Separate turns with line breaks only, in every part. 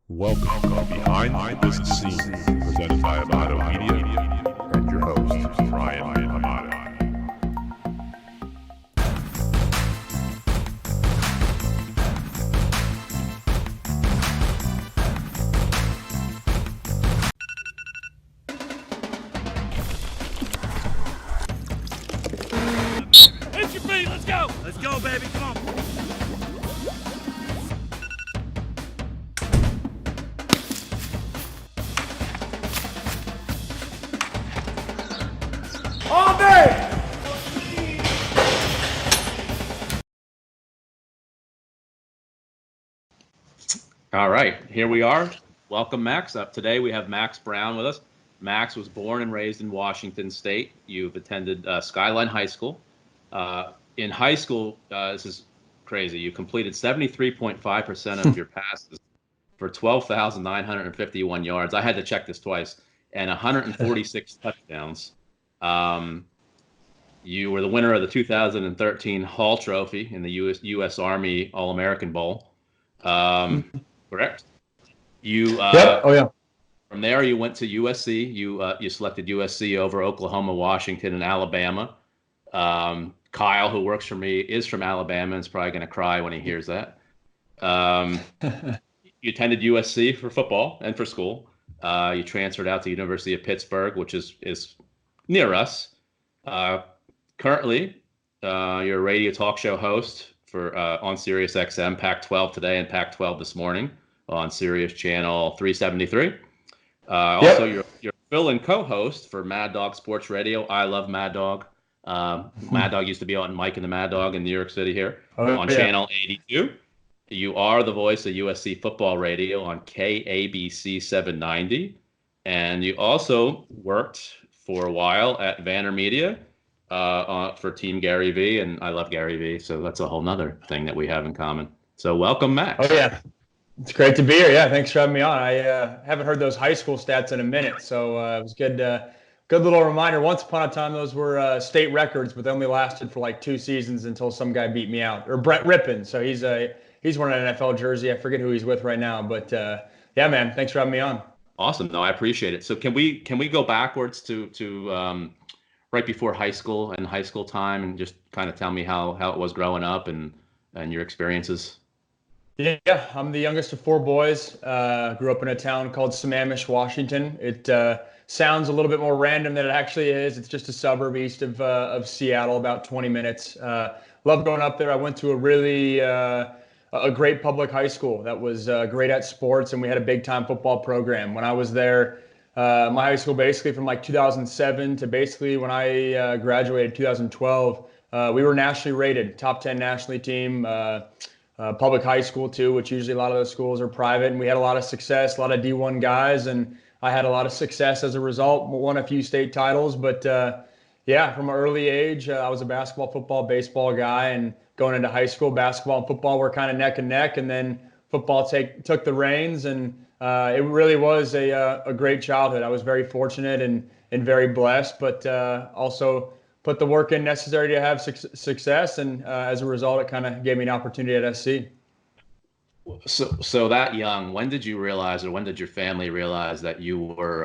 Welcome to Behind the Business Scene, presented by Amato Media, and your host, Ryan Amato.
Hit your feet, let's go! Let's go, baby, come on! All day!
All right, here we are. Welcome, Max. Up today, we have Max Browne with us. Max was born and raised in Washington State. You've attended Skyline High School. In high school, this is crazy. You completed 73.5% of your passes for 12,951 yards. I had to check this twice, and 146 touchdowns. You were the winner of the 2013 Hall Trophy in the U.S. Army All-American Bowl. Correct? You
Yep. Oh yeah.
From there, you went to USC. You selected USC over Oklahoma, Washington, and Alabama. Kyle, who works for me, is from Alabama and is probably going to cry when he hears that. You attended USC for football and for school. You transferred out to University of Pittsburgh, which is near us. Currently, you're a radio talk show host for on Sirius XM, Pac-12 today and Pac-12 this morning on Sirius Channel 373. Also, you're fill-in co-host for Mad Dog Sports Radio. I love Mad Dog. Mad Dog used to be on Mike and the Mad Dog in New York City here on Channel 82. You are the voice of USC Football Radio on KABC 790. And you also worked for a while at Amato Media for Team Gary V. And I love Gary V. So that's a whole nother thing that we have in common. So welcome, Max.
Oh, yeah. It's great to be here. Yeah, thanks for having me on. I haven't heard those high school stats in a minute, so it was good. Good little reminder. Once upon a time, those were state records, but they only lasted for like 2 seasons until some guy beat me out. Or Brett Rippon. So he's wearing an NFL jersey. I forget who he's with right now, but yeah, man. Thanks for having me on.
Awesome. No, I appreciate it. So can we go backwards to right before high school and high school time, and just kind of tell me how it was growing up and your experiences?
Yeah, I'm the youngest of 4 boys. Grew up in a town called Sammamish, Washington. It sounds a little bit more random than it actually is. It's just a suburb east of Seattle, about 20 minutes. Love going up there. I went to a really a great public high school that was great at sports, and we had a big-time football program. When I was there, my high school basically from like 2007 to basically when I graduated 2012, we were nationally rated, top 10 nationally team. Public high school too, which usually a lot of those schools are private, and we had a lot of success, a lot of D1 guys, and I had a lot of success as a result. Won a few state titles, but yeah, from an early age, I was a basketball, football, baseball guy, and going into high school, basketball and football were kind of neck and neck, and then football took the reins, and it really was a great childhood. I was very fortunate and very blessed, but also put the work in necessary to have success, and as a result, it kind of gave me an opportunity at SC.
So that young, when did you realize, or when did your family realize that you were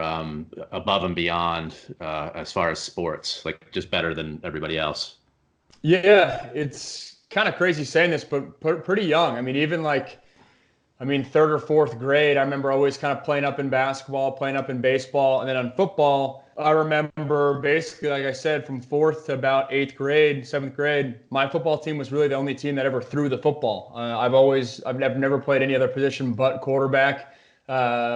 above and beyond as far as sports, like just better than everybody else?
Yeah, it's kind of crazy saying this, but pretty young. I mean, even third or fourth grade, I remember always kind of playing up in basketball, playing up in baseball, and then on football, I remember basically, like I said, from 4th to about 8th grade, 7th grade, my football team was really the only team that ever threw the football. I've never played any other position but quarterback,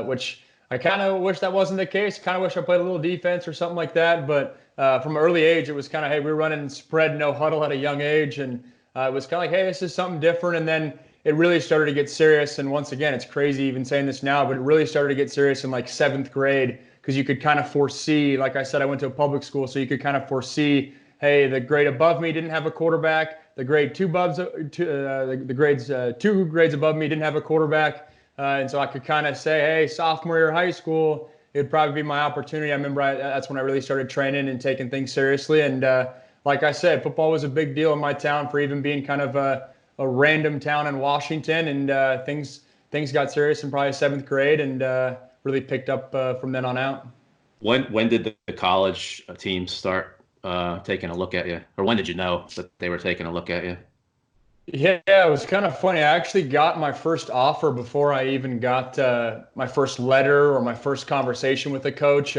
which I kind of wish that wasn't the case. Kind of wish I played a little defense or something like that. But from an early age, it was kind of, hey, we were running spread, no huddle at a young age. And it was kind of like, hey, this is something different. And then it really started to get serious. And once again, it's crazy even saying this now, but it really started to get serious in like 7th grade, because you could kind of foresee, like I said, I went to a public school, so you could kind of foresee, hey, the grade above me didn't have a quarterback. The grade the grades 2 grades above me didn't have a quarterback. And so I could kind of say, hey, sophomore year of high school, it'd probably be my opportunity. I remember that's when I really started training and taking things seriously. And like I said, football was a big deal in my town for even being kind of a random town in Washington, and things things got serious in probably 7th grade, and really picked up from then on out.
When did the college teams start taking a look at you, or when did you know that they were taking a look at you?
Yeah, it was kind of funny. I actually got my first offer before I even got my first letter or my first conversation with the coach.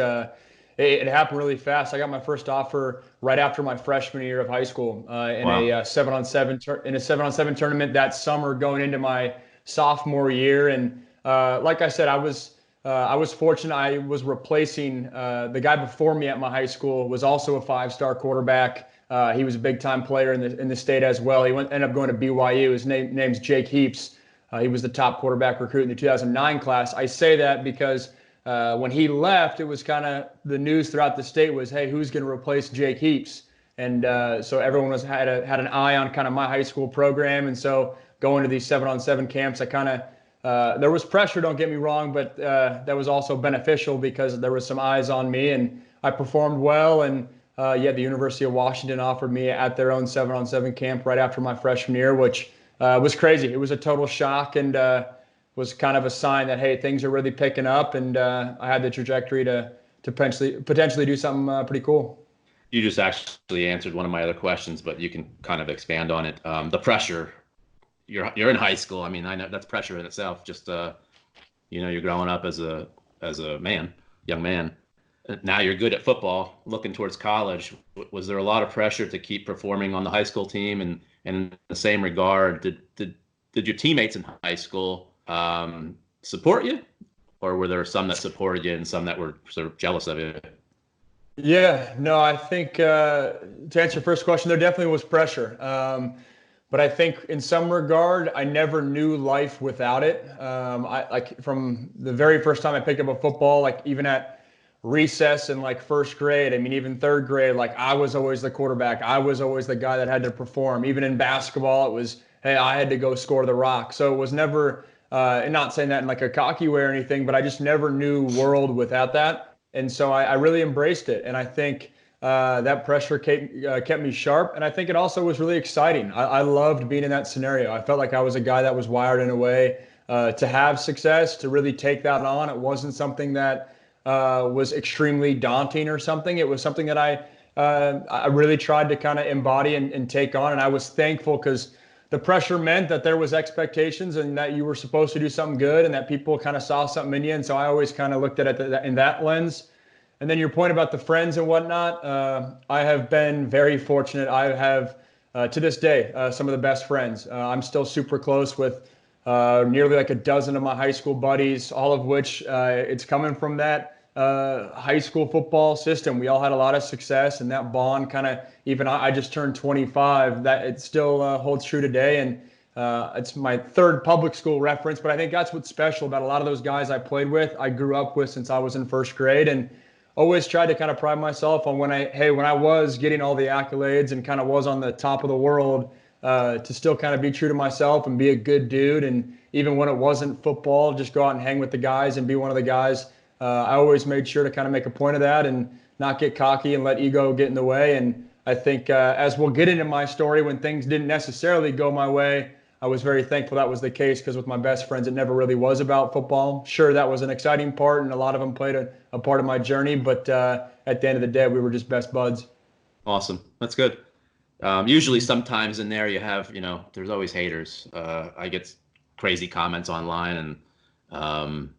It happened really fast. I got my first offer right after my freshman year of high school in
Wow.
a 7-on-7 tournament that summer, going into my sophomore year. And like I said, I was fortunate. I was replacing the guy before me at my high school, was also a 5-star quarterback. He was a big time player in the state as well. Ended up going to BYU. His name's Jake Heaps. He was the top quarterback recruit in the 2009 class. I say that because when he left, it was kind of the news throughout the state was, hey, who's going to replace Jake Heaps? And so everyone had an eye on kind of my high school program. And so going to these 7-on-7 camps, I kind of there was pressure, don't get me wrong, but that was also beneficial because there was some eyes on me and I performed well. And the University of Washington offered me at their own 7-on-7 camp right after my freshman year, which was crazy. It was a total shock and was kind of a sign that, hey, things are really picking up, and I had the trajectory to potentially do something pretty cool.
You just actually answered one of my other questions, but you can kind of expand on it. The pressure. You're in high school. I mean, I know that's pressure in itself. Just you're growing up as a young man. Now you're good at football. Looking towards college, was there a lot of pressure to keep performing on the high school team? And in the same regard, did your teammates in high school support you, or were there some that supported you and some that were sort of jealous of you?
Yeah, no, I think to answer your first question, there definitely was pressure. But I think in some regard, I never knew life without it. I like from the very first time I picked up a football, like even at recess in like first grade, I mean, even third grade, like I was always the quarterback. I was always the guy that had to perform. Even in basketball, it was, hey, I had to go score the rock. So it was never, and not saying that in like a cocky way or anything, but I just never knew world without that. And so I really embraced it. And I think that pressure kept me sharp. And I think it also was really exciting. I loved being in that scenario. I felt like I was a guy that was wired in a way to have success, to really take that on. It wasn't something that was extremely daunting or something. It was something that I really tried to kind of embody and take on. And I was thankful because the pressure meant that there was expectations and that you were supposed to do something good and that people kind of saw something in you. And so I always kind of looked at it in that lens. And then your point about the friends and whatnot, I have been very fortunate. I have, to this day, some of the best friends. I'm still super close with nearly like a dozen of my high school buddies, all of which it's coming from that high school football system. We all had a lot of success, and that bond kind of, even I just turned 25, that it still holds true today. And it's my third public school reference, but I think that's what's special about a lot of those guys I played with, I grew up with since I was in first grade. And always tried to kind of pride myself on when I was getting all the accolades and kind of was on the top of the world, to still kind of be true to myself and be a good dude. And even when it wasn't football, just go out and hang with the guys and be one of the guys. I always made sure to kind of make a point of that and not get cocky and let ego get in the way. And I think as we'll get into my story, when things didn't necessarily go my way, I was very thankful that was the case, because with my best friends, it never really was about football. Sure, that was an exciting part, and a lot of them played a part of my journey, but at the end of the day, we were just best buds.
Awesome. That's good. Usually sometimes in there you have, there's always haters. I get crazy comments online, and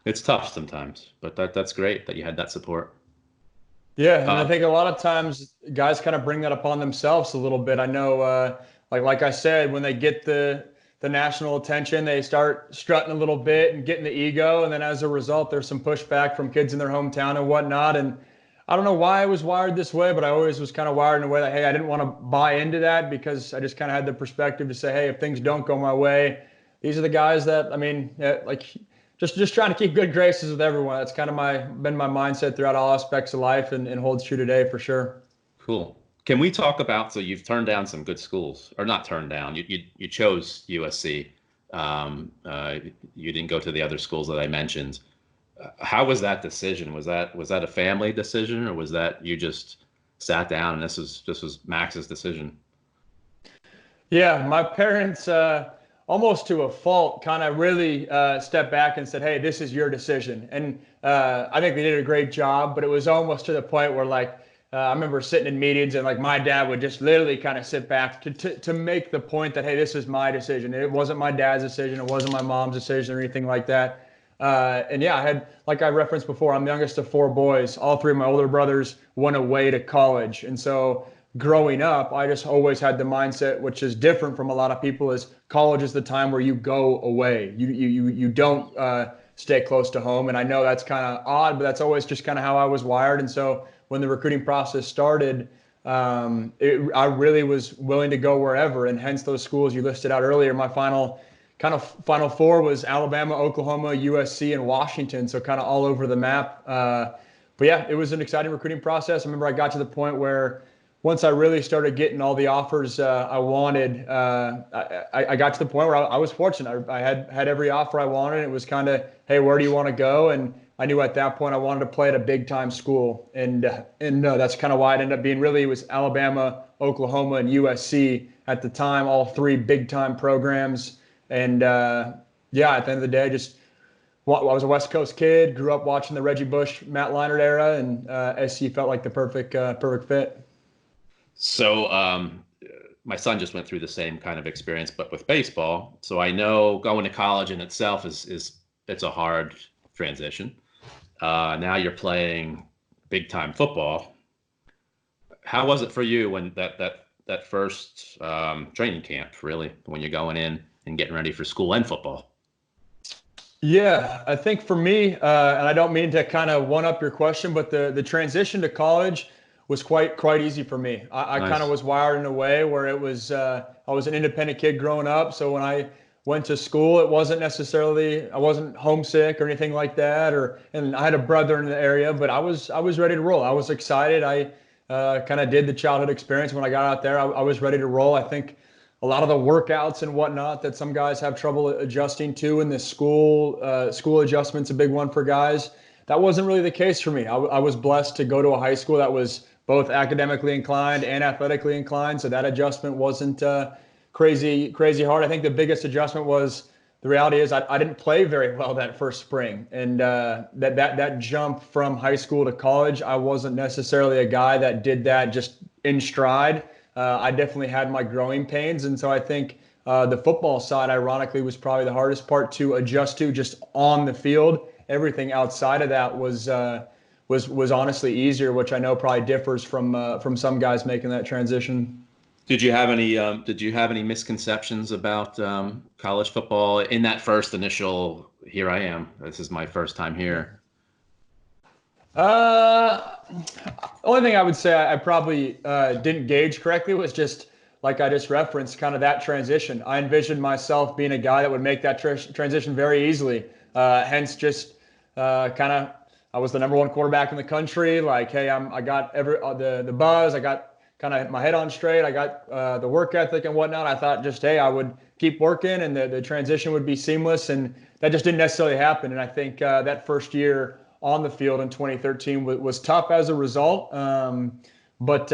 it's tough sometimes, but that's great that you had that support.
Yeah, and I think a lot of times guys kind of bring that upon themselves a little bit. I know, like I said, when they get the national attention, they start strutting a little bit and getting the ego, and then as a result, there's some pushback from kids in their hometown and whatnot. And I don't know why I was wired this way, but I always was kind of wired in a way that, hey, I didn't want to buy into that, because I just kind of had the perspective to say, hey, if things don't go my way, these are the guys that, I mean, like just trying to keep good graces with everyone. That's kind of been my mindset throughout all aspects of life, and holds true today for sure.
Cool. Can we talk about, so you've turned down some good schools, or not turned down, you chose USC. You didn't go to the other schools that I mentioned. How was that decision? Was that a family decision, or was that you just sat down and this was Max's decision?
Yeah, my parents, almost to a fault, kind of really stepped back and said, hey, this is your decision. And I think they did a great job, but it was almost to the point where like, I remember sitting in meetings and like my dad would just literally kind of sit back to make the point that, hey, this is my decision. It wasn't my dad's decision. It wasn't my mom's decision or anything like that. And yeah, I had, like I referenced before, I'm the youngest of 4 boys. All 3 of my older brothers went away to college. And so growing up, I just always had the mindset, which is different from a lot of people, is college is the time where you go away. You don't stay close to home. And I know that's kind of odd, but that's always just kind of how I was wired. And so when the recruiting process started, I really was willing to go wherever, and hence those schools you listed out earlier. My final 4 was Alabama, Oklahoma, USC, and Washington, so kind of all over the map. But yeah, it was an exciting recruiting process. I remember I got to the point where once I really started getting all the offers I wanted, I got to the point where I was fortunate. I had every offer I wanted. It was kind of, hey, where do you want to go? And I knew at that point I wanted to play at a big time school, and that's kind of why it ended up being. Really, it was Alabama, Oklahoma, and USC at the time, all 3 big time programs. And yeah, at the end of the day, I was a West Coast kid, grew up watching the Reggie Bush, Matt Leinart era, and SC felt like the perfect fit.
So my son just went through the same kind of experience, but with baseball. So I know going to college in itself it's a hard transition. Now you're playing big time football. How was it for you when that first training camp, really, when you're going in and getting ready for school and football?
Yeah, I think for me, and I don't mean to kind of one up your question, but the transition to college was quite easy for me. I
Nice.
kind of was wired in a way where it was I was an independent kid growing up, so when I went to school, it wasn't necessarily, I wasn't homesick or anything like that, and I had a brother in the area, but I was ready to roll. I was excited. I kind of did the childhood experience. When I got out there, I was ready to roll. I think a lot of the workouts and whatnot that some guys have trouble adjusting to in this school adjustment's a big one for guys. That wasn't really the case for me. I was blessed to go to a high school that was both academically inclined and athletically inclined, so that adjustment wasn't crazy hard. I think the biggest adjustment was, the reality is I didn't play very well that first spring, and that jump from high school to college, I wasn't necessarily a guy that did that just in stride. I definitely had my growing pains, and so I think the football side, ironically, was probably the hardest part to adjust to just on the field. Everything outside of that was honestly easier, which I know probably differs from some guys making that transition.
Did you have any misconceptions about college football in that first initial, here I am, this is my first time here?
Only thing I would say I probably didn't gauge correctly was just, like I just referenced, kind of that transition. I envisioned myself being a guy that would make that transition very easily. Hence, just kind of, I was the #1 quarterback in the country. Like, hey, I got the buzz. I got kind of my head on straight. I got the work ethic and whatnot. I thought just, hey, I would keep working and the transition would be seamless. And that just didn't necessarily happen. And I think that first year on the field in 2013 was tough as a result. But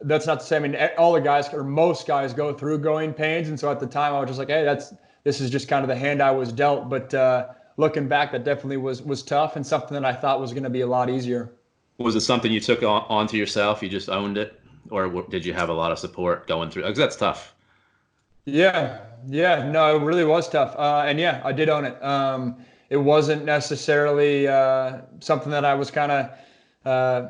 that's not to say, I mean, all the guys or most guys go through growing pains. And so at the time I was just like, hey, this is just kind of the hand I was dealt. But looking back, that definitely was tough and something that I thought was going to be a lot easier.
Was it something you took onto yourself? You just owned it? Or did you have a lot of support going through? Because that's tough.
Yeah, no, it really was tough. And yeah, I did own it. It wasn't necessarily something that I was kind of,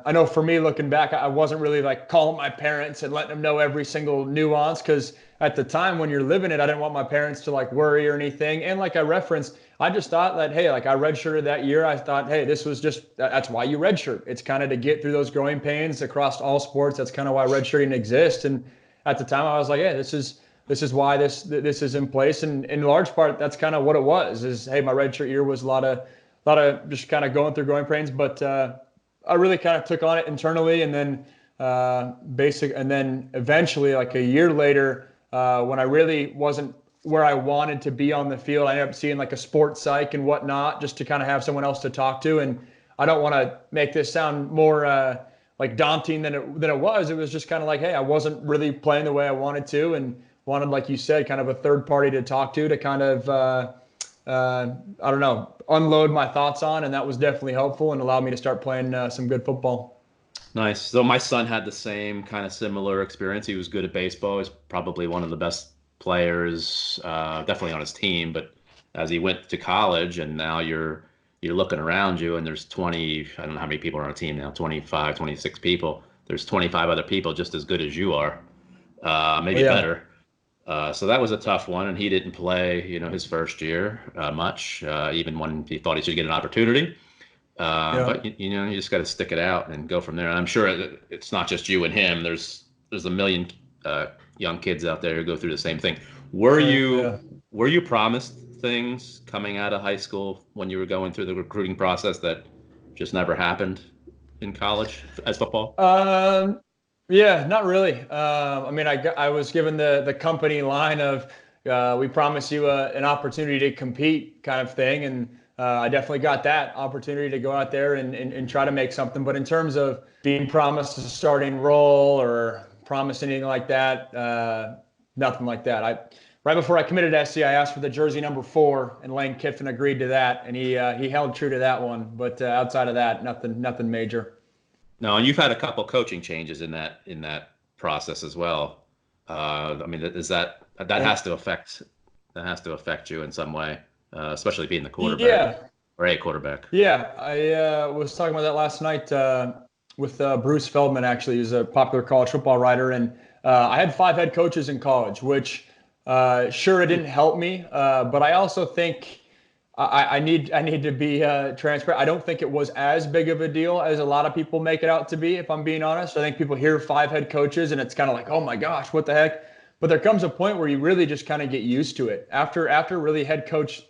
I know for me looking back, I wasn't really like calling my parents and letting them know every single nuance, because at the time when you're living it, I didn't want my parents to like worry or anything. And like I referenced, I just thought that, hey, like I redshirted that year. I thought, hey, this was just, that's why you redshirt. It's kind of to get through those growing pains across all sports. That's kind of why redshirting exists. And at the time I was like, hey, this is why this is in place. And in large part, that's kind of what it was, is, hey, my redshirt year was a lot of just kind of going through growing pains. But I really kind of took on it internally. And then and then eventually, like a year later, when I really wasn't where I wanted to be on the field, I ended up seeing like a sports psych and whatnot, just to kind of have someone else to talk to. And I don't want to make this sound more like daunting than it was. It was just kind of like, hey, I wasn't really playing the way I wanted to. And wanted, like you said, kind of a third party to talk to kind of, I don't know, unload my thoughts on. And that was definitely helpful and allowed me to start playing some good football.
Nice. So my son had the same kind of similar experience. He was good at baseball. He's probably one of the best players, definitely on his team. But as he went to college, and now you're looking around you, and there's 20, I don't know how many people are on a team now, 25, 26 people. There's 25 other people just as good as you are, maybe better. So that was a tough one, and he didn't play, his first year much, even when he thought he should get an opportunity. But you just got to stick it out and go from there. And I'm sure it's not just you and him. There's a million young kids out there who go through the same thing. Were you promised things coming out of high school when you were going through the recruiting process that just never happened in college as football?
Yeah, not really. I mean, I was given the company line of we promise you an opportunity to compete kind of thing, and I definitely got that opportunity to go out there and try to make something. But in terms of being promised a starting role or promised anything like that, nothing like that. Right before I committed to SC, I asked for the jersey number 4, and Lane Kiffin agreed to that, and he held true to that one. But outside of that, nothing major.
No, and you've had a couple coaching changes in that process as well. I mean, that has to affect you in some way, especially being the quarterback or a quarterback.
Yeah, I was talking about that last night with Bruce Feldman. Actually, he's a popular college football writer, and I had 5 head coaches in college, which sure it didn't help me, but I also think. I need to be transparent. I don't think it was as big of a deal as a lot of people make it out to be, if I'm being honest. I think people hear 5 head coaches and it's kind of like, oh my gosh, what the heck? But there comes a point where you really just kind of get used to it. After really head coach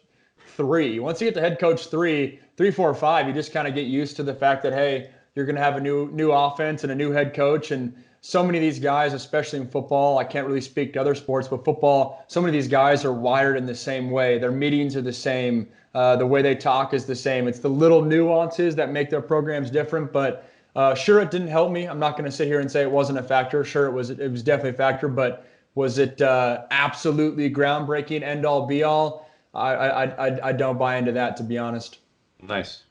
3, once you get to head coach 3, 4, 5, you just kind of get used to the fact that, hey, you're going to have a new offense and a new head coach. And so many of these guys, especially in football, I can't really speak to other sports, but football, so many of these guys are wired in the same way. Their meetings are the same. The way they talk is the same. It's the little nuances that make their programs different. But sure, it didn't help me. I'm not going to sit here and say it wasn't a factor. Sure, it was definitely a factor. But was it absolutely groundbreaking, end all, be all? I don't buy into that, to be honest.
Nice.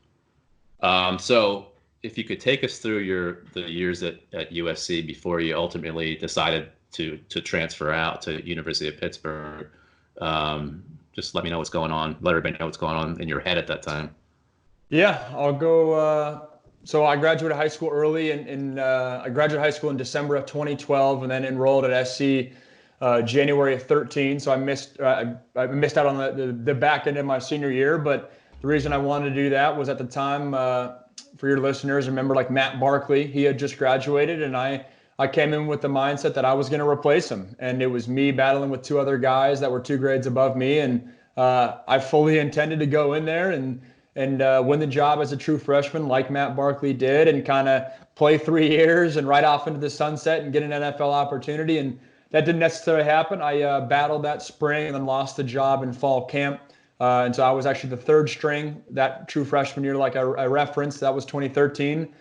So if you could take us through the years at USC before you ultimately decided to transfer out to University of Pittsburgh, just let me know what's going on. Let everybody know what's going on in your head at that time.
Yeah, I'll go. So I graduated high school early, and I graduated high school in December of 2012, and then enrolled at SC January of 13. So I missed out on the back end of my senior year. But the reason I wanted to do that was at the time, for your listeners, remember like Matt Barkley, he had just graduated, and I came in with the mindset that I was going to replace him. And it was me battling with 2 other guys that were 2 grades above me. And I fully intended to go in there and win the job as a true freshman like Matt Barkley did, and kind of play 3 years and right off into the sunset and get an NFL opportunity. And that didn't necessarily happen. I battled that spring and then lost the job in fall camp. And so I was actually the 3rd string that true freshman year, like I referenced. That was 2013.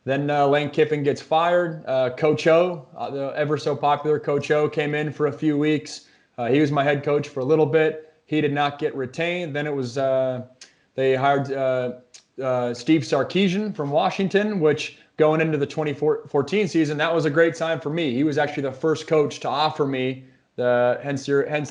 Then Lane Kiffin gets fired. Coach O, the ever so popular Coach O, came in for a few weeks. He was my head coach for a little bit. He did not get retained. Then it was they hired Steve Sarkisian from Washington, which going into the 2014 season, that was a great sign for me. He was actually the first coach to offer me hence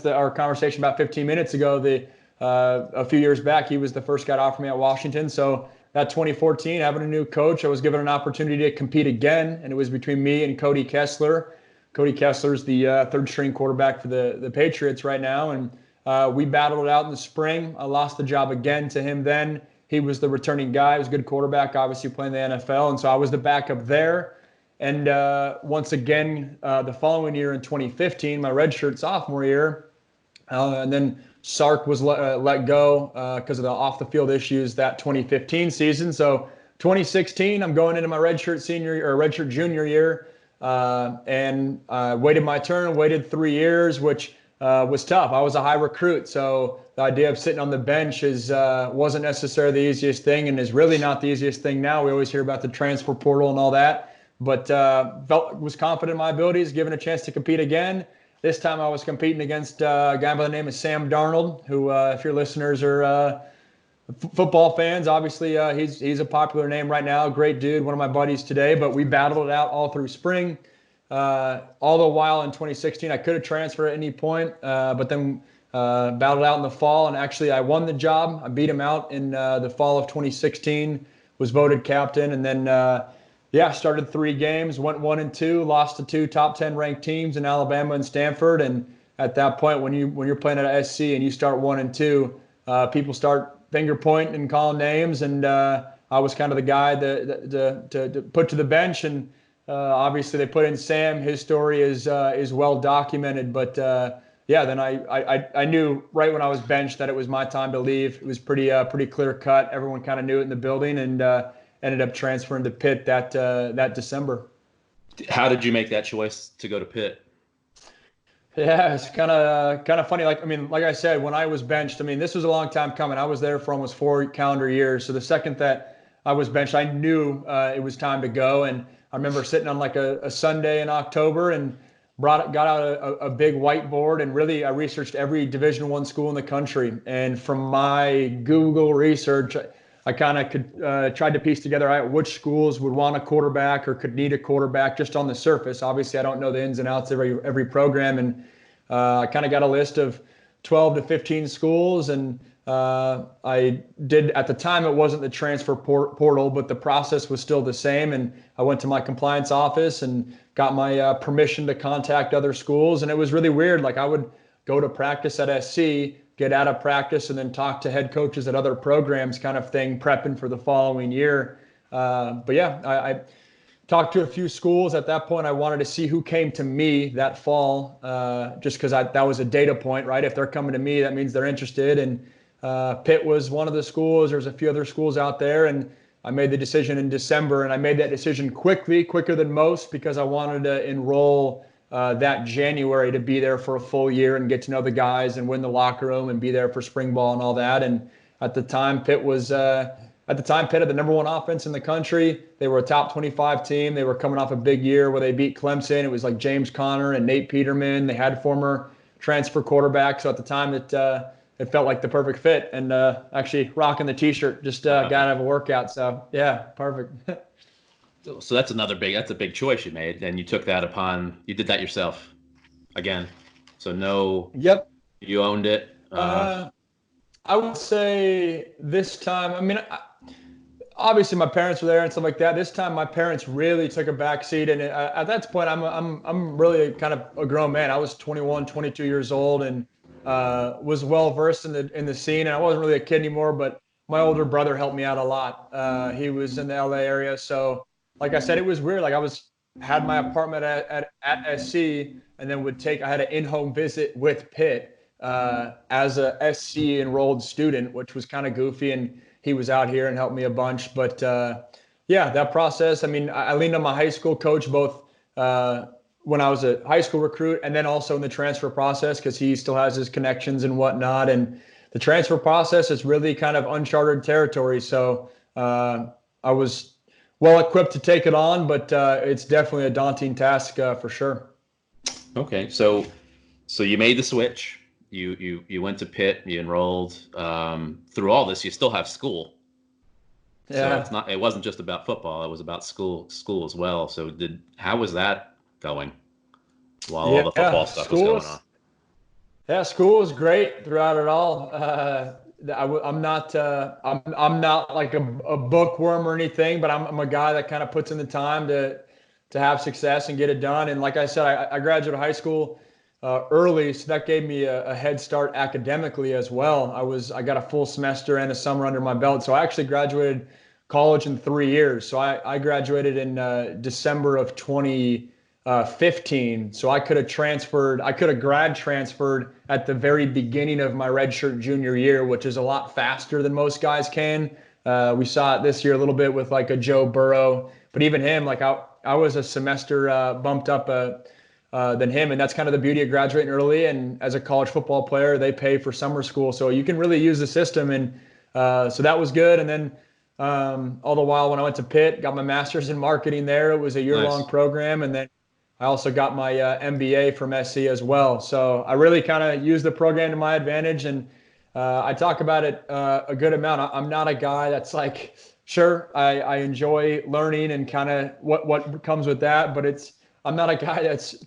our conversation about 15 minutes ago. A few years back, he was the first guy to offer me at Washington. So that 2014, having a new coach, I was given an opportunity to compete again, and it was between me and Cody Kessler. Cody Kessler's the 3rd string quarterback for the Patriots right now, and we battled it out in the spring. I lost the job again to him then. He was the returning guy. He was a good quarterback, obviously playing the NFL, and so I was the backup there. And once again, the following year in 2015, my redshirt sophomore year, and then Sark was let go because of the off-the-field issues that 2015 season. So 2016, I'm going into my redshirt junior year, and waited my turn, waited 3 years, which was tough. I was a high recruit, so the idea of sitting on the bench wasn't necessarily the easiest thing, and is really not the easiest thing now. We always hear about the transfer portal and all that, but was confident in my abilities, given a chance to compete again. This time I was competing against a guy by the name of Sam Darnold, who, if your listeners are football fans, obviously he's a popular name right now. Great dude, one of my buddies today. But we battled it out all through spring. All the while in 2016, I could have transferred at any point, but then battled out in the fall. And actually, I won the job. I beat him out in the fall of 2016, was voted captain. And then, started 3 games, went 1-2, lost to 2 top 10 ranked teams in Alabama and Stanford. And at that point, when you're playing at SC and you start 1-2, people start finger pointing and calling names. And I was kind of the guy to put to the bench. And obviously they put in Sam. His story is well documented. But then I knew right when I was benched that it was my time to leave. It was pretty clear cut. Everyone kind of knew it in the building, and ended up transferring to Pitt that December.
How did you make that choice to go to Pitt?
Yeah, it's kind of funny. Like I said, when I was benched, this was a long time coming. I was there for almost 4 calendar years. So the second that I was benched, I knew it was time to go. And I remember sitting on like a Sunday in October and got out a big whiteboard, and really I researched every Division I school in the country. And from my Google research, I kind of could tried to piece together which schools would want a quarterback or could need a quarterback just on the surface. Obviously, I don't know the ins and outs of every program, and I kind of got a list of 12 to 15 schools. And I did, at the time, it wasn't the transfer portal, but the process was still the same. And I went to my compliance office and got my permission to contact other schools. And it was really weird. Like, I would go to practice at SC, get out of practice, and then talk to head coaches at other programs, kind of thing, prepping for the following year. I talked to a few schools. At that point, I wanted to see who came to me that fall, just because that was a data point, right? If they're coming to me, that means they're interested. And Pitt was one of the schools. There's a few other schools out there, and I made the decision in December, and I made that decision quicker than most, because I wanted to enroll that January to be there for a full year and get to know the guys and win the locker room and be there for spring ball and all that. And at the time, Pitt had the number 1 offense in the country. They were a top 25 team. They were coming off a big year where they beat Clemson. It was like James Conner and Nate Peterman. They had former transfer quarterbacks. So at the time, it felt like the perfect fit. And actually rocking the T-shirt, just got out of a workout. So yeah, perfect.
So that's a big choice you made, and you took that you did that yourself again. So no.
Yep.
You owned it.
I would say this time, obviously my parents were there and stuff like that. This time my parents really took a back seat, and at that point I'm really kind of a grown man. I was 21, 22 years old, and was well versed in the scene, and I wasn't really a kid anymore, but my older brother helped me out a lot. He was in the LA area, so like I said, it was weird. Like, had my apartment at SC, and then I had an in-home visit with Pitt as a SC enrolled student, which was kind of goofy. And he was out here and helped me a bunch. But that process, I leaned on my high school coach, both when I was a high school recruit and then also in the transfer process, because he still has his connections and whatnot. And the transfer process is really kind of uncharted territory. So I was well equipped to take it on, but it's definitely a daunting task for sure.
Okay, so you made the switch. You went to Pitt. You enrolled. Through all this, you still have school.
Yeah.
So it wasn't just about football. It was about school as well. So how was that going while all the football stuff was going on?
Yeah, school was great throughout it all. I'm not like a bookworm or anything, but I'm a guy that kind of puts in the time to have success and get it done. And like I said, I graduated high school early, so that gave me a head start academically as well. I got a full semester and a summer under my belt, so I actually graduated college in 3 years. So I graduated in December of 2015. So I could have grad transferred at the very beginning of my redshirt junior year, which is a lot faster than most guys can. We saw it this year a little bit with like a Joe Burrow, but even him, like I was a semester bumped up than him. And that's kind of the beauty of graduating early. And as a college football player, they pay for summer school. So you can really use the system. And so that was good. And then all the while when I went to Pitt, got my master's in marketing there. It was a year-long program. And then I also got my MBA from SC as well. So I really kind of use the program to my advantage, and I talk about it a good amount. I'm not a guy that's like, sure, I enjoy learning and kind of what comes with that, but I'm not a guy that's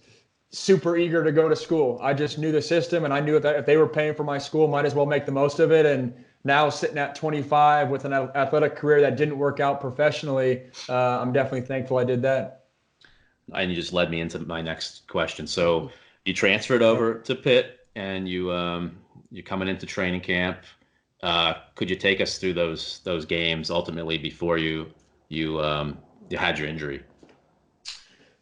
super eager to go to school. I just knew the system, and I knew that if they were paying for my school, might as well make the most of it. And now sitting at 25 with an athletic career that didn't work out professionally, I'm definitely thankful I did that.
And you just led me into my next question. So you transferred over to Pitt, and you're coming into training camp. Could you take us through those games ultimately before you had your injury?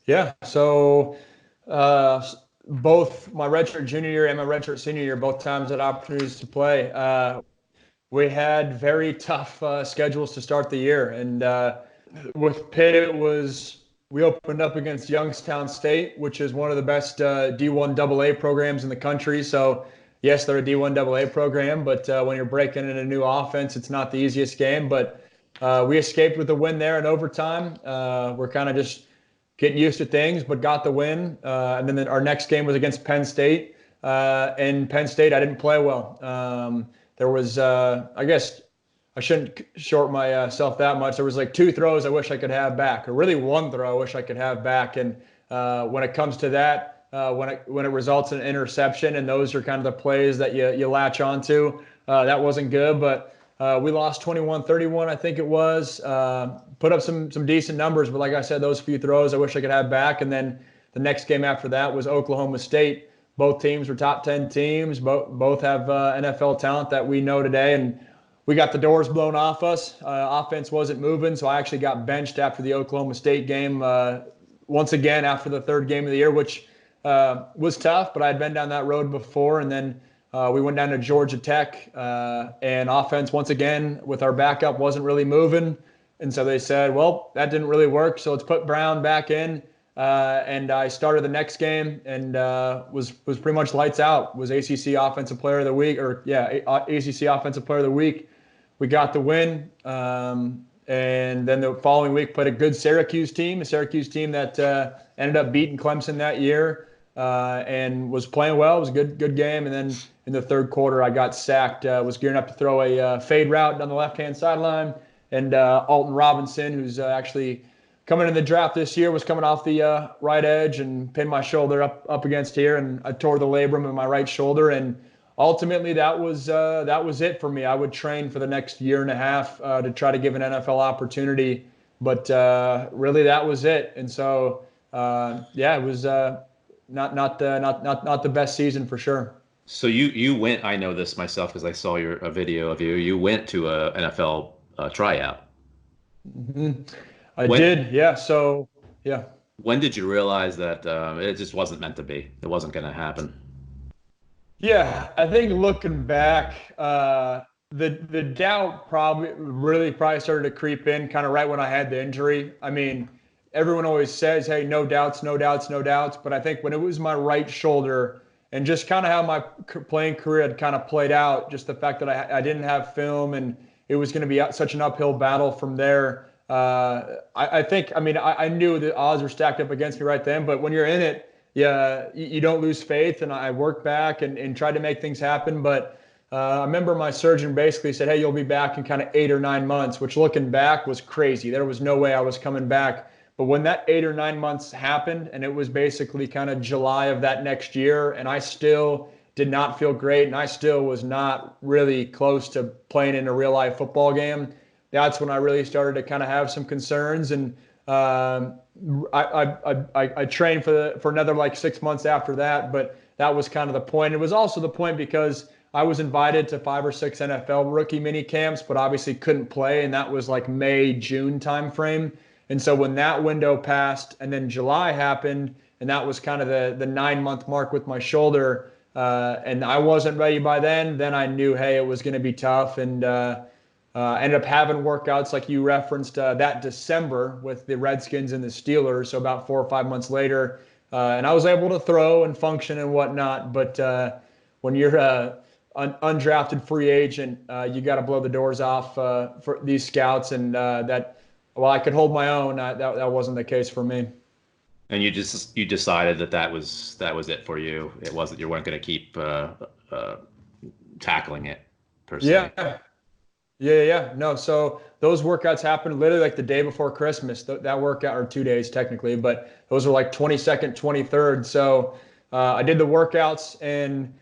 Yeah. So both my redshirt junior year and my redshirt senior year, both times had opportunities to play. We had very tough schedules to start the year, and with Pitt, we opened up against Youngstown State, which is one of the best D1 AA programs in the country. So yes, they're a D1 AA program, but when you're breaking in a new offense, it's not the easiest game. But we escaped with a win there in overtime. We're kind of just getting used to things, but got the win. And then our next game was against Penn State. And Penn State, I didn't play well. There was, I guess, I shouldn't short myself that much. There was like 2 throws I wish I could have back, or really 1 throw I wish I could have back. And when it comes to that, when it results in an interception, and those are kind of the plays that you latch onto, that wasn't good. But we lost 21-31, I think it was. Put up some decent numbers, but like I said, those few throws I wish I could have back. And then the next game after that was Oklahoma State. Both teams were top 10 teams. Both have NFL talent that we know today, and we got the doors blown off us. Offense wasn't moving, so I actually got benched after the Oklahoma State game once again after the 3rd game of the year, which was tough, but I had been down that road before. And then we went down to Georgia Tech, and offense once again with our backup wasn't really moving. And so they said, well, that didn't really work, so let's put Browne back in. And I started the next game and was pretty much lights out. Was ACC Offensive Player of the Week, ACC Offensive Player of the Week. We got the win, and then the following week played a good Syracuse team that ended up beating Clemson that year, and was playing well. It was a good game. And then in the 3rd quarter, I got sacked. Was gearing up to throw a fade route down the left-hand sideline, and Alton Robinson, who's actually coming in the draft this year, was coming off the right edge and pinned my shoulder up against here, and I tore the labrum in my right shoulder. And ultimately, that was it for me. I would train for the next year and a half to try to give an NFL opportunity, but really that was it. And so, it was not the best season for sure.
So you went. I know this myself because I saw a video of you. You went to a NFL tryout.
Mm-hmm. I did, yeah. So, yeah.
When did you realize that it just wasn't meant to be? It wasn't going to happen.
Yeah, I think looking back, the doubt probably started to creep in kind of right when I had the injury. I mean, everyone always says, hey, no doubts. But I think when it was my right shoulder and just kind of how my playing career had kind of played out, just the fact that I didn't have film and it was going to be such an uphill battle from there. I knew the odds were stacked up against me right then, but when you're in it, you don't lose faith. And I worked back and tried to make things happen. But I remember my surgeon basically said, hey, you'll be back in kind of 8 or 9 months, which looking back was crazy. There was no way I was coming back. But when that 8 or 9 months happened, and it was basically kind of July of that next year, and I still did not feel great, and I still was not really close to playing in a real life football game, that's when I really started to kind of have some concerns. And I trained for another like 6 months after that, but that was kind of the point. It was also the point because I was invited to 5 or 6 NFL rookie mini camps, but obviously couldn't play, and that was like May, June timeframe. And so when that window passed, and then July happened, and that was kind of the 9-month mark with my shoulder, and I wasn't ready by then I knew, hey, it was going to be tough. And ended up having workouts like you referenced that December with the Redskins and the Steelers, so about 4 or 5 months later. And I was able to throw and function and whatnot. But when you're an undrafted free agent, you got to blow the doors off for these scouts. And while I could hold my own, that wasn't the case for me.
And you decided that was it for you. It wasn't you weren't going to keep tackling it per se.
Yeah. Yeah. No, so those workouts happened literally like the day before Christmas. That workout, or 2 days technically, but those were like 22nd, 23rd. So I did the workouts, and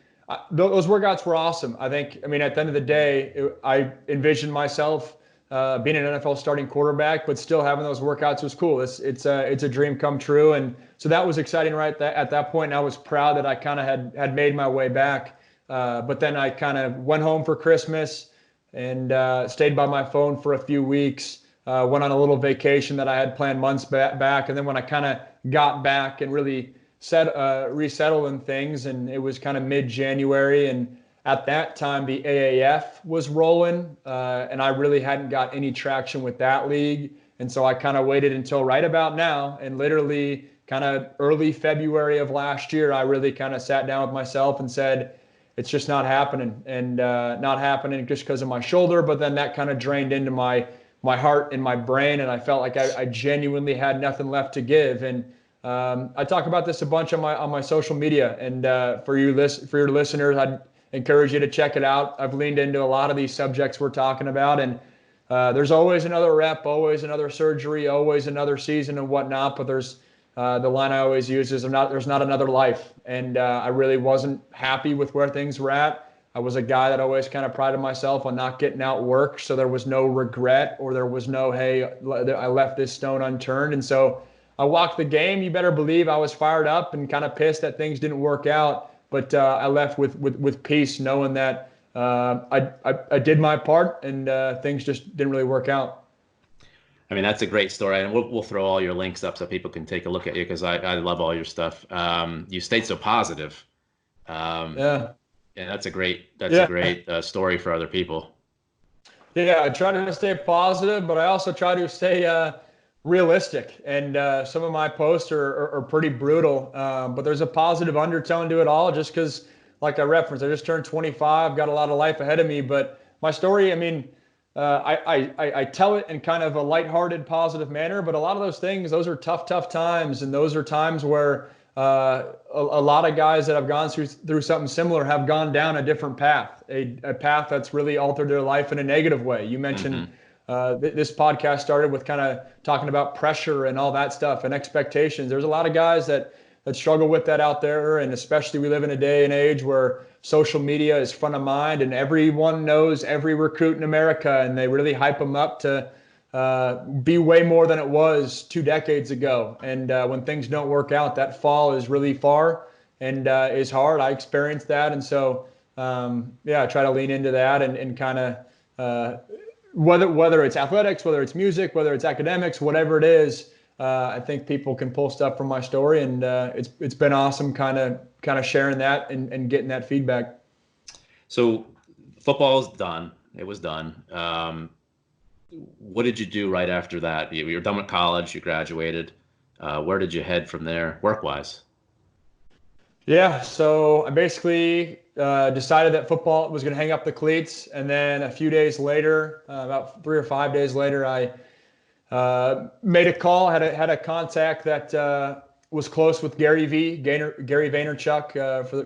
those workouts were awesome. I mean, at the end of the day, I envisioned myself being an NFL starting quarterback, but still having those workouts was cool. It's a dream come true, and so that was exciting at that point. And I was proud that I kind of had made my way back. But then I kind of went home for Christmas and stayed by my phone for a few weeks. Went on a little vacation that I had planned months back, and then when I kind of got back and really resettled in things, and it was kind of mid-January, and at that time the AAF was rolling, and I really hadn't got any traction with that league, and so I kind of waited until right about now, and literally kind of early February of last year, I really kind of sat down with myself and said, it's just not happening, and not happening just because of my shoulder. But then that kind of drained into my heart and my brain, and I felt like I genuinely had nothing left to give. And I talk about this a bunch on my social media. And for your listeners, I'd encourage you to check it out. I've leaned into a lot of these subjects we're talking about, and there's always another rep, always another surgery, always another season and whatnot. But there's the line I always use is there's not another life. And I really wasn't happy with where things were at. I was a guy that always kind of prided myself on not getting out work. So there was no regret, or there was no, hey, I left this stone unturned. And so I walked the game. You better believe I was fired up and kind of pissed that things didn't work out. But I left with peace, knowing that I did my part, and things just didn't really work out.
I mean, that's a great story, and we'll throw all your links up so people can take a look at you, because I love all your stuff. You stayed so positive.
Yeah.
And that's a great story for other people.
Yeah, I try to stay positive, but I also try to stay realistic. And some of my posts are pretty brutal, but there's a positive undertone to it all, just because, like I referenced, I just turned 25, got a lot of life ahead of me. But my story, I mean, I tell it in kind of a lighthearted, positive manner, but a lot of those things, those are tough times, and those are times where a lot of guys that have gone through something similar have gone down a different path, a path that's really altered their life in a negative way. You mentioned this podcast started with kind of talking about pressure and all that stuff and expectations. There's a lot of guys that struggle with that out there, and especially we live in a day and age where social media is front of mind, and everyone knows every recruit in America, and they really hype them up to be way more than it was 2 decades ago. And when things don't work out, that fall is really far and is hard. I experienced that, and so I try to lean into that and kind of whether it's athletics, whether it's music, whether it's academics, whatever it is. I think people can pull stuff from my story, and it's been awesome kind of sharing that and getting that feedback.
So football is done. It was done. What did you do right after that? You were done with college. You graduated. Where did you head from there, work-wise?
Yeah, so I basically decided that football was going to hang up the cleats, and then a few days later, about 3 or 5 days later, I made a call, had a contact that was close with Gary Vaynerchuk.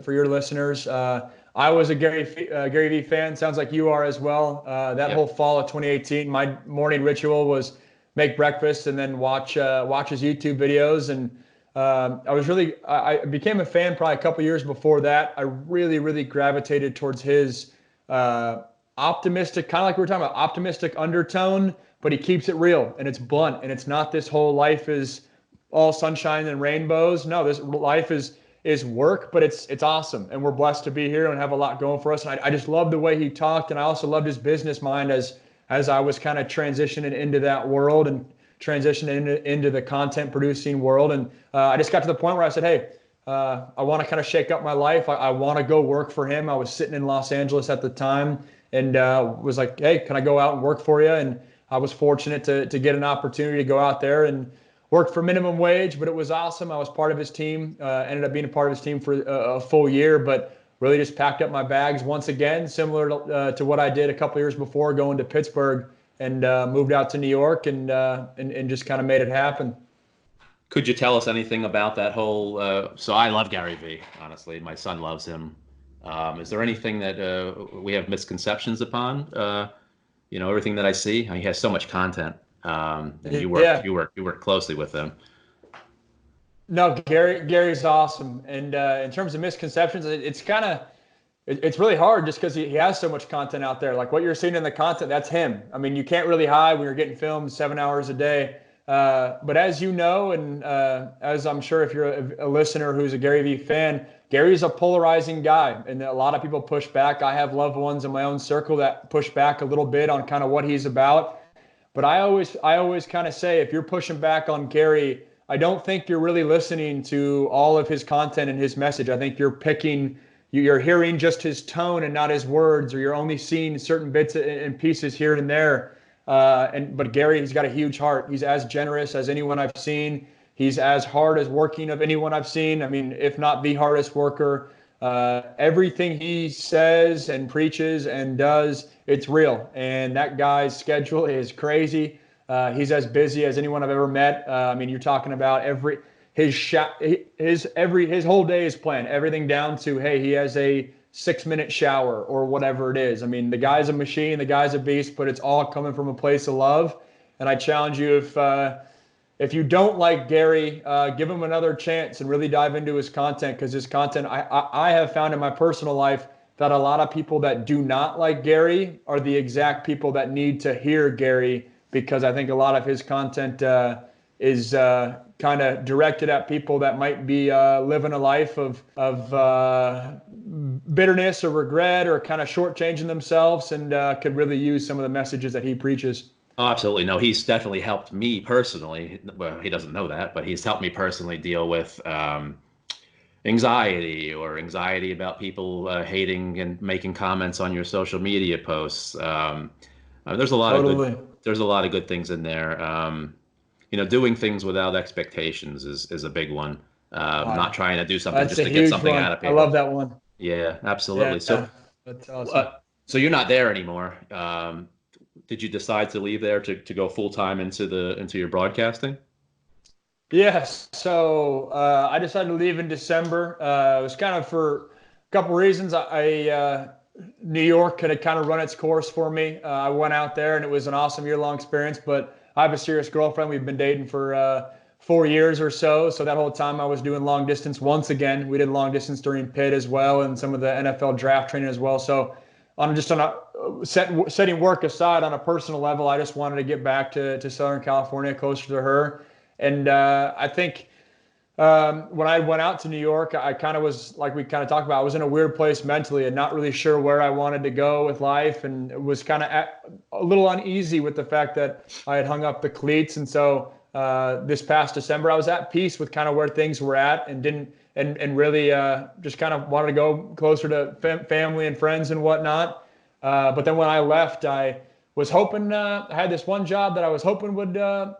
For your listeners, I was a Gary V fan. Sounds like you are as well. That whole fall of 2018, my morning ritual was make breakfast and then watch his YouTube videos. And I became a fan probably a couple years before that. I really gravitated towards his optimistic, kind of like we were talking about, optimistic undertone. But he keeps it real, and it's blunt, and it's not this whole life is all sunshine and rainbows. No, this life is work, but it's awesome, and we're blessed to be here and have a lot going for us. And I just love the way he talked, and I also loved his business mind as I was kind of transitioning into that world and transitioning into the content producing world. And I just got to the point where I said, hey, I want to kind of shake up my life. I want to go work for him. I was sitting in Los Angeles at the time, and was like, hey, can I go out and work for you? And I was fortunate to get an opportunity to go out there and work for minimum wage, but it was awesome. I was part of his team, ended up being a part of his team for a full year, but really just packed up my bags once again, similar to what I did a couple years before, going to Pittsburgh, and moved out to New York and just kind of made it happen.
Could you tell us anything about that whole? So I love Gary Vee. Honestly, my son loves him. Is there anything that we have misconceptions upon? Everything that I see. He has so much content, and
Yeah.
you work closely with him.
No, Gary's awesome. And in terms of misconceptions, it's really hard just because he has so much content out there. Like what you're seeing in the content, that's him. I mean, you can't really hide when you're getting filmed 7 hours a day. But as you know, and as I'm sure if you're a listener who's a Gary Vee fan, Gary's a polarizing guy, and a lot of people push back. I have loved ones in my own circle that push back a little bit on kind of what he's about. But I always kind of say, if you're pushing back on Gary, I don't think you're really listening to all of his content and his message. I think you're hearing just his tone and not his words, or you're only seeing certain bits and pieces here and there. But Gary, he's got a huge heart. He's as generous as anyone I've seen. He's as hard as working of anyone I've seen. I mean, if not the hardest worker. Everything he says and preaches and does, it's real. And that guy's schedule is crazy. He's as busy as anyone I've ever met. I mean, you're talking about his whole day is planned. Everything down to, hey, he has a 6-minute shower or whatever it is. I mean, the guy's a machine, the guy's a beast, but it's all coming from a place of love. And I challenge you, if you don't like Gary, give him another chance and really dive into his content, because his content, I have found in my personal life that a lot of people that do not like Gary are the exact people that need to hear Gary, because I think a lot of his content is kind of directed at people that might be living a life of bitterness or regret, or kind of shortchanging themselves, and could really use some of the messages that he preaches.
Oh, absolutely. No, he's definitely helped me personally. Well, he doesn't know that, but he's helped me personally deal with anxiety about people hating and making comments on your social media posts. There's a lot of good things in there. Doing things without expectations is a big one. Not trying to do something just to get something out of people.
I love that one.
Yeah, absolutely.
Yeah,
so
that's awesome.
So you're not there anymore. Did you decide to leave there to go full time into your broadcasting?
Yes. So I decided to leave in December. It was kind of for a couple reasons. New York had kind of run its course for me. I went out there and it was an awesome year-long experience, but I have a serious girlfriend. We've been dating for 4 years or so. So that whole time I was doing long distance. Once again, we did long distance during Pitt as well, and some of the NFL draft training as well. So setting work aside on a personal level, I just wanted to get back to Southern California, closer to her. And I think when I went out to New York, I kind of was, like we kind of talked about, I was in a weird place mentally and not really sure where I wanted to go with life, and was kind of a little uneasy with the fact that I had hung up the cleats. And so this past December, I was at peace with kind of where things were at, and really just kind of wanted to go closer to family and friends and whatnot. But then when I left, I was hoping, I had this one job that I was hoping would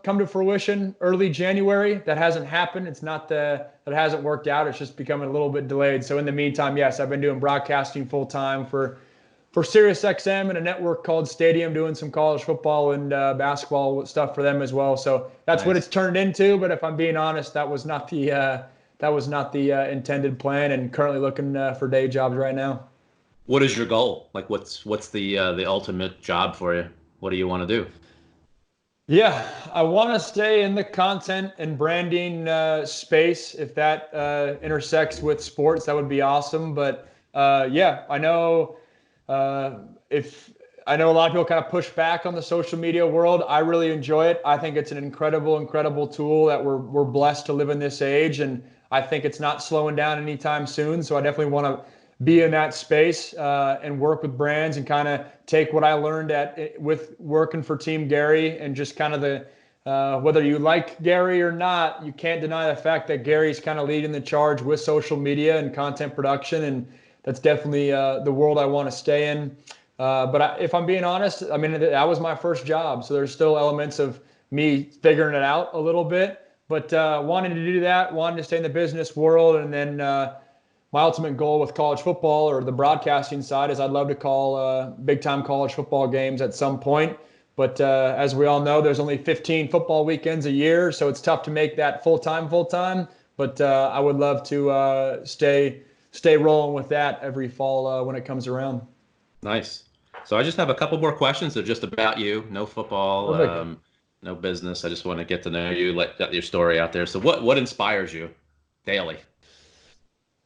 come to fruition early January. That hasn't happened. It's not that it hasn't worked out. It's just becoming a little bit delayed. So in the meantime, yes, I've been doing broadcasting full time for SiriusXM and a network called Stadium, doing some college football and basketball stuff for them as well. So that's nice. What it's turned into. But if I'm being honest, that was not the intended plan, and currently looking for day jobs right now.
What is your goal? Like, what's the ultimate job for you? What do you want to do?
Yeah, I want to stay in the content and branding space. If that intersects with sports, that would be awesome. But yeah, I know a lot of people kind of push back on the social media world. I really enjoy it. I think it's an incredible tool that we're blessed to live in this age, and I think it's not slowing down anytime soon. So I definitely want to be in that space and work with brands, and kind of take what I learned with working for Team Gary, and just kind of whether you like Gary or not, you can't deny the fact that Gary's kind of leading the charge with social media and content production, and that's definitely the world I want to stay in. But if I'm being honest, I mean, that was my first job, so there's still elements of me figuring it out a little bit, but wanting to do that, wanting to stay in the business world. And then my ultimate goal with college football, or the broadcasting side, is I'd love to call big-time college football games at some point. But as we all know, there's only 15 football weekends a year, so it's tough to make that full time. But I would love to stay rolling with that every fall when it comes around.
Nice. So I just have a couple more questions. They're just about you. No football,
Perfect.
no business. I just want to get to know you, let your story out there. So what inspires you daily?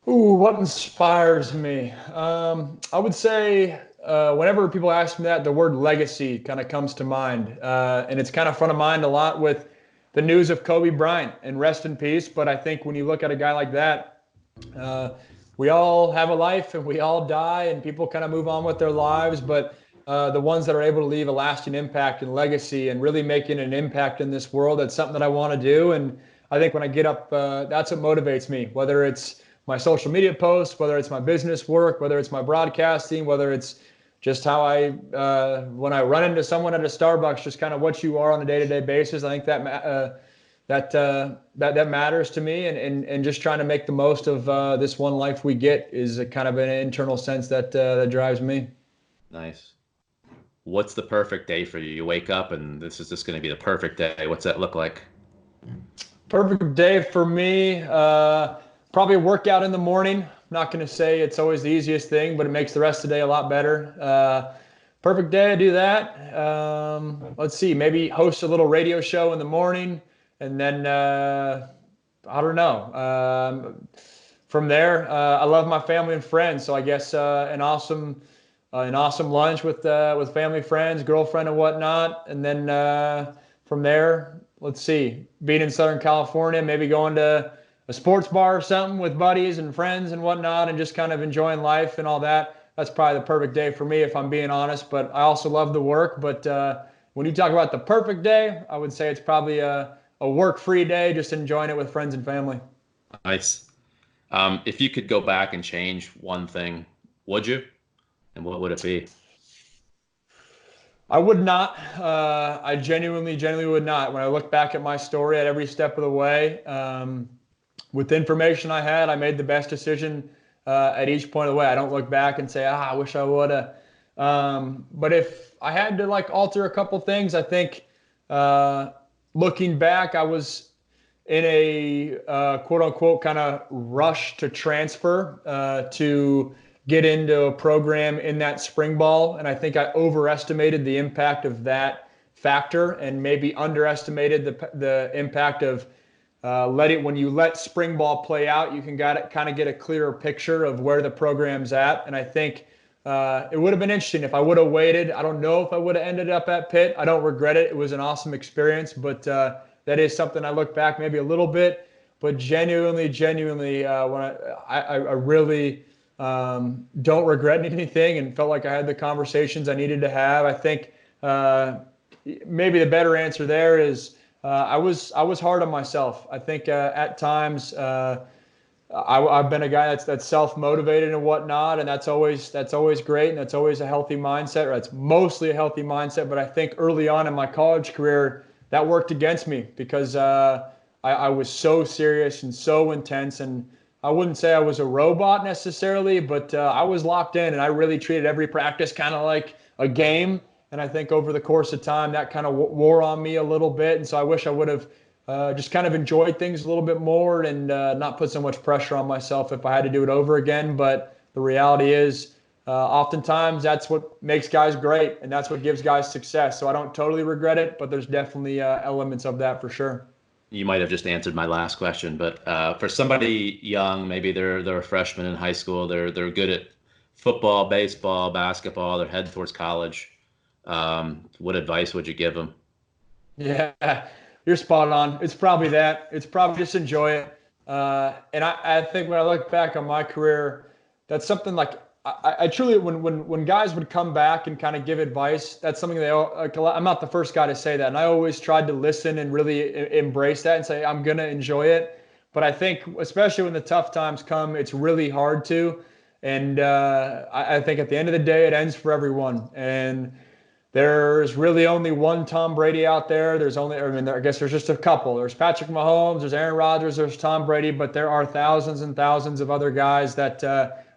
Ooh, what inspires me? I would say whenever people ask me that, the word legacy kind of comes to mind. And it's kind of front of mind a lot with the news of Kobe Bryant, and rest in peace. But I think when you look at a guy like that, uh, we all have a life and we all die and people kind of move on with their lives. But the ones that are able to leave a lasting impact and legacy and really making an impact in this world, that's something that I want to do. And I think when I get up, that's what motivates me, whether it's my social media posts, whether it's my business work, whether it's my broadcasting, whether it's just how when I run into someone at a Starbucks, just kind of what you are on a day-to-day basis. I think that matters to me, and just trying to make the most of this one life we get is a kind of an internal sense that drives me.
Nice. What's the perfect day for you? You wake up and this is just going to be the perfect day. What's that look like?
Perfect day for me, probably a workout in the morning. I'm not going to say it's always the easiest thing, but it makes the rest of the day a lot better. Perfect day, I do that. Let's see, maybe host a little radio show in the morning, and then I don't know. From there, I love my family and friends, so I guess an awesome lunch with family, friends, girlfriend, and whatnot. And then from there, let's see, being in Southern California, maybe going to a sports bar or something with buddies and friends and whatnot, and just kind of enjoying life and all that. That's probably the perfect day for me, if I'm being honest. But I also love the work. But when you talk about the perfect day, I would say it's probably a work-free day, just enjoying it with friends and family.
Nice. If you could go back and change one thing, would you? And what would it be?
I would not. I genuinely would not. When I look back at my story at every step of the way, with the information I had, I made the best decision at each point of the way. I don't look back and say, I wish I would have. But if I had to alter a couple things, I think looking back, I was in a quote unquote kind of rush to transfer to get into a program in that spring ball. And I think I overestimated the impact of that factor and maybe underestimated the impact of when you let spring ball play out, you can kind of get a clearer picture of where the program's at. And I think it would have been interesting if I would have waited. I don't know if I would have ended up at Pitt. I don't regret it. It was an awesome experience, but that is something I look back maybe a little bit, but genuinely, when I really don't regret anything and felt like I had the conversations I needed to have. I think maybe the better answer there is I was hard on myself. I think at times I've been a guy that's self-motivated and whatnot, and that's always great, and that's always a healthy mindset, or that's mostly a healthy mindset. But I think early on in my college career, that worked against me because I was so serious and so intense, and I wouldn't say I was a robot necessarily, but I was locked in, and I really treated every practice kind of like a game. And I think over the course of time, that kind of wore on me a little bit. And so I wish I would have just kind of enjoyed things a little bit more and not put so much pressure on myself if I had to do it over again. But the reality is, oftentimes that's what makes guys great, and that's what gives guys success. So I don't totally regret it, but there's definitely elements of that for sure.
You might have just answered my last question, but for somebody young, maybe they're a freshman in high school, they're good at football, baseball, basketball, they're heading towards college. What advice would you give them?
Yeah, you're spot on. It's probably that. It's probably just enjoy it. And I think when I look back on my career, that's something I truly, when guys would come back and kind of give advice, that's something I'm not the first guy to say that. And I always tried to listen and really embrace that and say, I'm going to enjoy it. But I think, especially when the tough times come, it's really hard to. And I think at the end of the day, it ends for everyone. And there's really only one Tom Brady out there. I guess there's just a couple. There's Patrick Mahomes, there's Aaron Rodgers, there's Tom Brady, but there are thousands and thousands of other guys that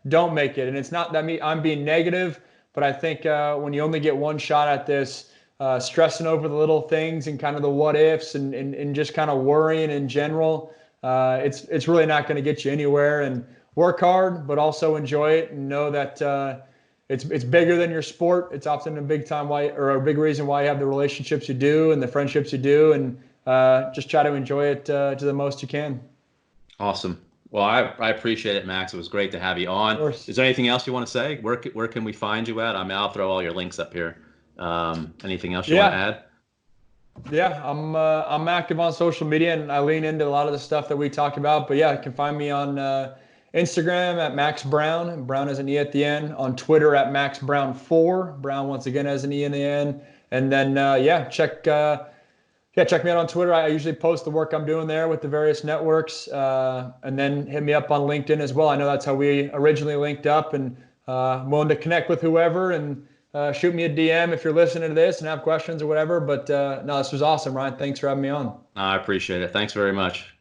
don't make it. And it's not that I'm being negative, but I think when you only get one shot at this, stressing over the little things and kind of the what ifs and just kind of worrying in general, it's really not going to get you anywhere. And work hard, but also enjoy it and know that it's bigger than your sport. It's often a big big reason why you have the relationships you do and the friendships you do, and just try to enjoy it to the most you can.
Awesome. Well, I appreciate it, Max. It was great to have you on. Is there anything else you want to say? Where can we find you at? I'll throw all your links up here. Anything else you want to add?
Yeah, I'm active on social media, and I lean into a lot of the stuff that we talk about. But yeah, you can find me on Instagram at Max Browne. Brown has an E at the end. On Twitter at Max Browne4. Brown once again has an E in the end. And then check me out on Twitter. I usually post the work I'm doing there with the various networks, and then hit me up on LinkedIn as well. I know that's how we originally linked up, and I'm willing to connect with whoever and shoot me a DM if you're listening to this and have questions or whatever. But no, this was awesome, Ryan. Thanks for having me on.
I appreciate it. Thanks very much.